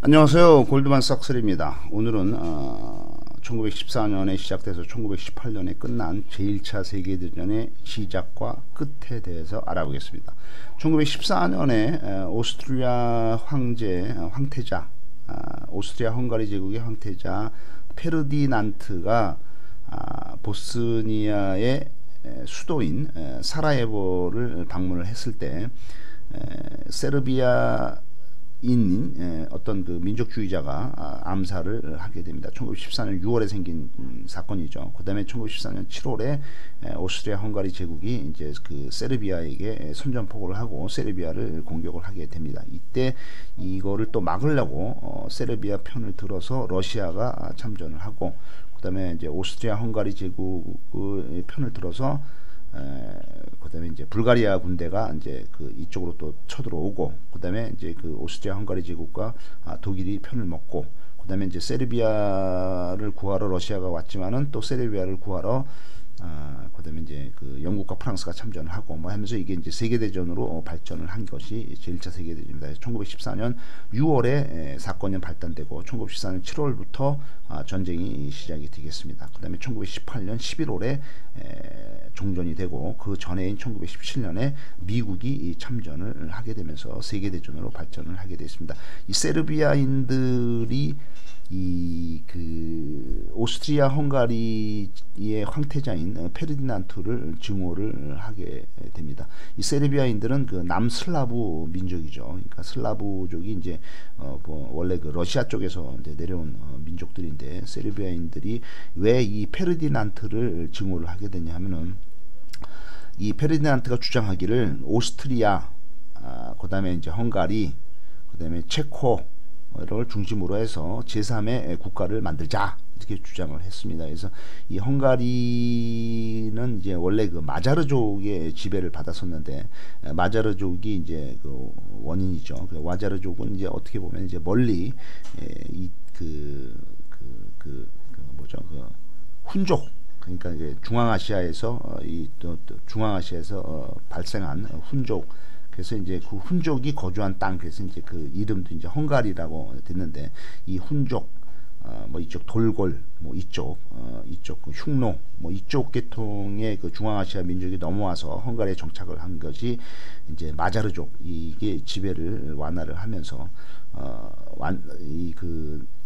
안녕하세요. 골드만삭스입니다. 오늘은 1914년에 시작돼서 1918년에 끝난 제1차 세계대전의 시작과 끝에 대해서 알아보겠습니다. 1914년에 오스트리아 황태자, 오스트리아 헝가리 제국의 황태자 페르디난트가 보스니아의 수도인 사라예보를 방문을 했을 때 세르비아인 어떤 그 민족주의자가 암살을 하게 됩니다. 1914년 6월에 생긴 사건이죠. 그 다음에 1914년 7월에 오스트리아 헝가리 제국이 이제 그 세르비아에게 선전포고를 하고 세르비아를 공격을 하게 됩니다. 이때 이거를 또 막으려고 세르비아 편을 들어서 러시아가 참전을 하고, 그 다음에 이제 오스트리아 헝가리 제국의 편을 들어서 그다음에 이제 불가리아 군대가 이제 그 이쪽으로 또 쳐들어오고, 그다음에 이제 그 오스트리아 헝가리 제국과 독일이 편을 먹고, 그다음에 이제 세르비아를 구하러 러시아가 왔지만은 또 세르비아를 구하러 그다음에 이제 그 영국과 프랑스가 참전을 하고 뭐 하면서 이게 이제 세계대전으로 발전을 한 것이 제1차 세계대전입니다. 1914년 6월에 사건이 발단되고 1914년 7월부터 전쟁이 시작이 되겠습니다. 그다음에 1918년 11월에 종전이 되고, 그 전해인 1917년에 미국이 참전을 하게 되면서 세계대전으로 발전을 하게 됐습니다. 이 세르비아인들이 이 그 오스트리아 헝가리의 황태자인 페르디난트를 증오를 하게 됩니다. 이 세르비아인들은 그 남슬라브 민족이죠. 그러니까 슬라브족이 이제 뭐 원래 그 러시아 쪽에서 이제 내려온 민족들인데, 세르비아인들이 왜 이 페르디난트를 증오를 하게 되냐 하면은, 이 페르디난트가 주장하기를 오스트리아, 그다음에 이제 헝가리, 그다음에 체코 를 중심으로 해서 제3의 국가를 만들자, 이렇게 주장을 했습니다. 그래서 이 헝가리는 이제 원래 그 마자르족의 지배를 받았었는데, 마자르족이 이제 그 원인이죠. 그 마자르족은 이제 어떻게 보면 이제 멀리 이 뭐죠, 그 훈족, 그러니까 이게 중앙아시아에서 중앙아시아에서 발생한 훈족. 그래서 이제 그 훈족이 거주한 땅, 그래서 이제 그 이름도 이제 헝가리라고 됐는데, 이 훈족, 뭐 이쪽 돌골, 뭐 이쪽 그 흉노, 뭐 이쪽 계통의 그 중앙아시아 민족이 넘어와서 헝가리에 정착을 한 것이 이제 마자르족, 이게 지배를 완화를 하면서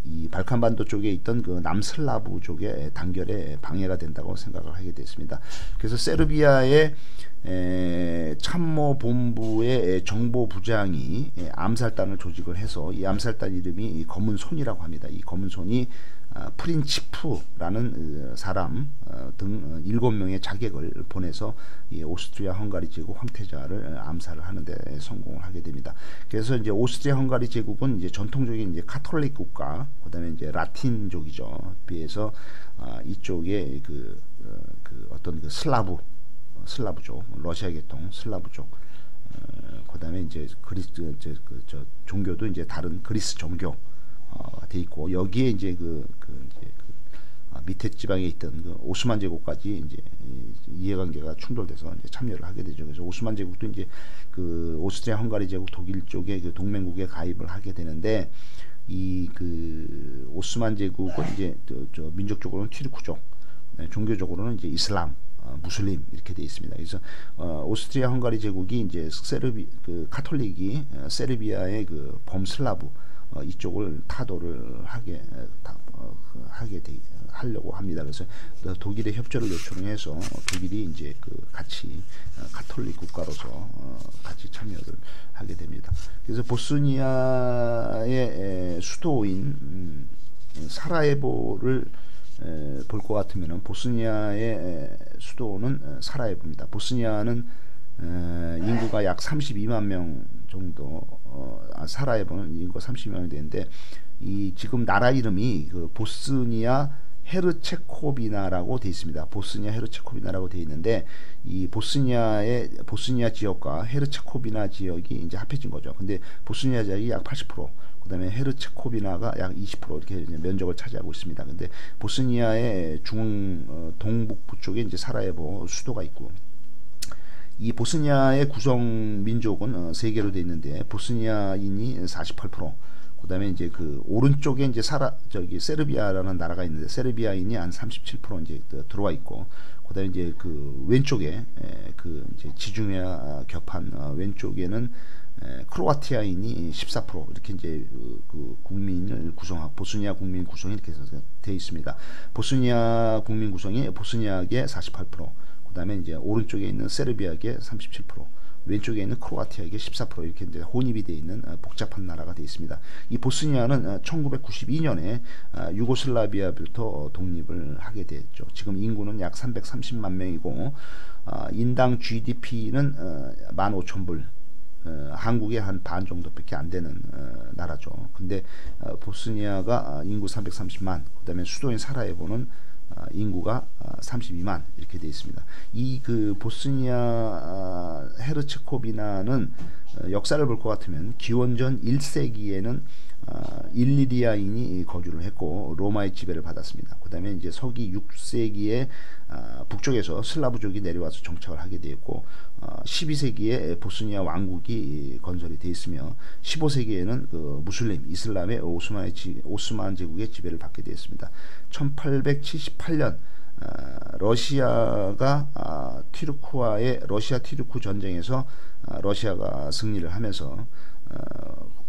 이 발칸반도 쪽에 있던 그 남슬라브족의 단결에 방해가 된다고 생각을 하게 됐습니다. 그래서 세르비아의 참모본부의 정보부장이 암살단을 조직을 해서, 이 암살단 이름이 검은 손이라고 합니다. 이 검은 손이 프린치프라는 사람 등 7명의 자객을 보내서 이 오스트리아 헝가리 제국 황태자를 암살을 하는데 성공을 하게 됩니다. 그래서 이제 오스트리아 헝가리 제국은 이제 전통적인 이제 카톨릭 국가, 그다음에 이제 라틴족이죠. 비해서 이쪽에 그 어떤 그 슬라브족, 러시아 계통 슬라브족, 그다음에 이제 종교도 이제 다른 그리스 종교 돼 있고, 여기에 이제 밑에 지방에 있던 그 오스만 제국까지 이제 이해관계가 충돌돼서 이제 참여를 하게 되죠. 그래서 오스만 제국도 이제 그 오스트리아 헝가리 제국 독일 쪽의 그 동맹국에 가입을 하게 되는데, 이 그 오스만 제국은 이제 저 민족적으로는 튀르크족, 종교적으로는 이제 이슬람, 무슬림 이렇게 되어 있습니다. 그래서 오스트리아 헝가리 제국이 이제 그 카톨릭이 세르비아의 그 범슬라브 이쪽을 타도를 하려고 합니다. 그래서 독일의 협조를 요청해서 독일이 이제 그 같이 카톨릭 국가로서 같이 참여를 하게 됩니다. 그래서 보스니아의 수도인 사라예보를 볼 것 같으면은, 보스니아의 수도는 사라예보입니다. 보스니아는 인구가 약 32만 명 정도, 사라예보는 인구가 32만 명 되는데, 이 지금 나라 이름이 그 보스니아 헤르체코비나라고 되어 있습니다. 보스니아 헤르체코비나라고 되어 있는데, 이 보스니아 지역과 헤르체코비나 지역이 이제 합해진 거죠. 근데 보스니아 지역이 약 80%, 그다음에 헤르체코비나가 약 20% 이렇게 면적을 차지하고 있습니다. 근데 보스니아의 동북부 쪽에 이제 사라예보 수도가 있고, 이 보스니아의 구성 민족은 세 개로 되어 있는데, 보스니아인이 48%, 그다음에 이제 그 오른쪽에 이제 세르비아라는 나라가 있는데 세르비아인이 한 37% 이제 들어와 있고, 그다음에 이제 그 왼쪽에 그 이제 지중해 겹한 왼쪽에는 크로아티아인이 14% 이렇게 이제 그 국민을 구성하고 보스니아 국민 구성이 이렇게 되어 있습니다. 보스니아 국민 구성이 보스니아계 48%, 그다음에 이제 오른쪽에 있는 세르비아계 37%, 왼쪽에 있는 크로아티아에게 14% 이렇게 이제 혼입이 되어 있는 복잡한 나라가 되어 있습니다. 이 보스니아는 1992년에 유고슬라비아부터 독립을 하게 됐죠. 지금 인구는 약 330만 명이고 인당 GDP는 15,000불, 한국의 한 반 정도밖에 안 되는 나라죠. 근데 보스니아가 인구 330만, 그다음에 수도인 사라예보는 인구가 32만 이렇게 되어 있습니다. 이 그 보스니아 헤르체코비나는 역사를 볼 것 같으면 기원전 1세기에는 일리리아인이 거주를 했고 로마의 지배를 받았습니다. 그 다음에 이제 서기 6세기에 북쪽에서 슬라브족이 내려와서 정착을 하게 되었고 12세기에 보스니아 왕국이 건설이 되어 있으며 15세기에는 그 무슬림 이슬람의 오스만 제국의 지배를 받게 되었습니다. 1878년 러시아가 러시아 티르크 전쟁에서 러시아가 승리를 하면서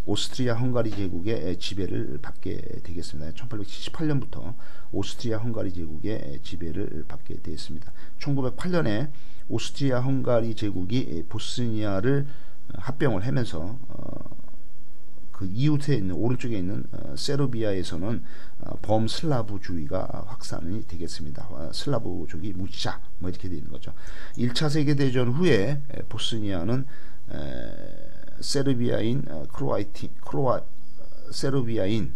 오스트리아 헝가리 제국의 지배를 받게 되겠습니다. 1878년부터 오스트리아 헝가리 제국의 지배를 받게 되었습니다. 1908년에 오스트리아 헝가리 제국이 보스니아를 합병을 하면서 그 이웃에 있는 오른쪽에 있는 세르비아에서는 범슬라브주의가 확산이 되겠습니다. 슬라브족이 묻자 뭐 이렇게 되는 거죠. 1차 세계대전 후에 보스니아는 세르비아인 세르비아인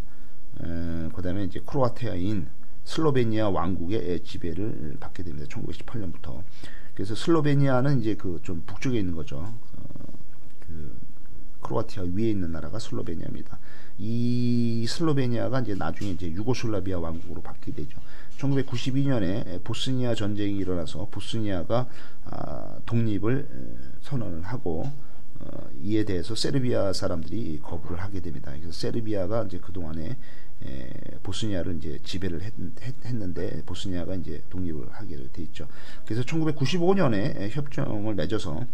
그다음에 이제 크로아티아인 슬로베니아 왕국의 지배를 받게 됩니다. 1918년부터. 그래서 슬로베니아는 이제 그 좀 북쪽에 있는 거죠. 그 크로아티아 위에 있는 나라가 슬로베니아입니다. 이 슬로베니아가 이제 나중에 이제 유고슬라비아 왕국으로 바뀌게 되죠. 1992년에 보스니아 전쟁이 일어나서 보스니아가 독립을 선언을 하고 이에 대해서 세르비아 사람들이 거부를 하게 됩니다. 그래서 세르비아가 이제 그 동안에 보스니아를 이제 지배를 했는데 보스니아가 이제 독립을 하게 돼 있죠. 그래서 1995년에 협정을 맺어서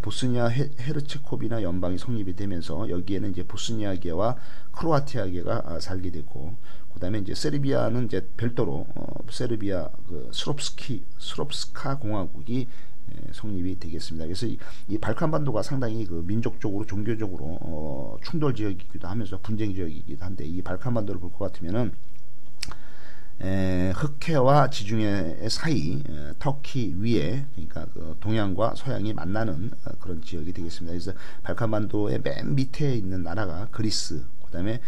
보스니아 헤르체코비나 연방이 성립이 되면서 여기에는 이제 보스니아계와 크로아티아계가 살게 됐고, 그다음에 이제 세르비아는 이제 별도로 세르비아 그 스롭스카 공화국이 성립이 되겠습니다. 그래서 이 발칸반도가 상당히 그 민족적으로 종교적으로 충돌 지역이기도 하면서 분쟁 지역이기도 한데, 이 발칸반도를 볼 것 같으면은 흑해와 지중해 사이 터키 위에, 그러니까 그 동양과 서양이 만나는 그런 지역이 되겠습니다. 그래서 발칸반도의 맨 밑에 있는 나라가 그리스, 그다음에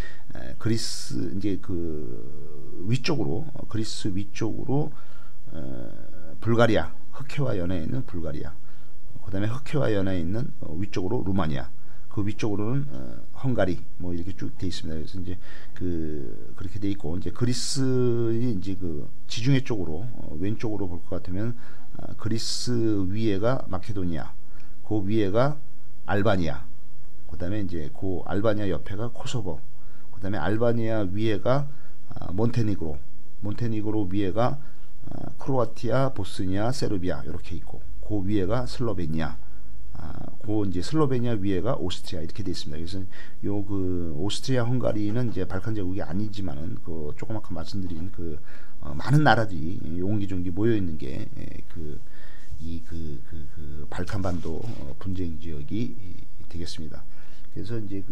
그리스 이제 그 위쪽으로 그리스 위쪽으로 불가리아, 흑해와 연해에 있는 불가리아, 그 다음에 흑해와 연해에 있는 위쪽으로 루마니아, 그 위쪽으로는 헝가리 뭐 이렇게 쭉 돼 있습니다. 그래서 이제 그렇게 돼 있고, 이제 그리스의 이제 그 지중해 쪽으로 왼쪽으로 볼 것 같으면 그리스 위에가 마케도니아, 그 위에가 알바니아, 그 다음에 이제 그 알바니아 옆에가 코소보, 그 다음에 알바니아 위에가 몬테니그로 위에가 크로아티아, 보스니아, 세르비아 이렇게 있고, 그 위에가 슬로베니아, 그 이제 슬로베니아 위에가 오스트리아 이렇게 되어 있습니다. 그래서 요 그 오스트리아 헝가리는 이제 발칸 제국이 아니지만은 그 조그맣게 말씀드린 그 많은 나라들이 옹기종기 모여 있는 게 그 발칸반도 분쟁 지역이 되겠습니다. 그래서 이제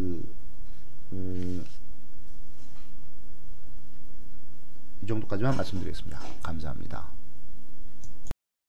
이 정도까지만 말씀드리겠습니다. 감사합니다.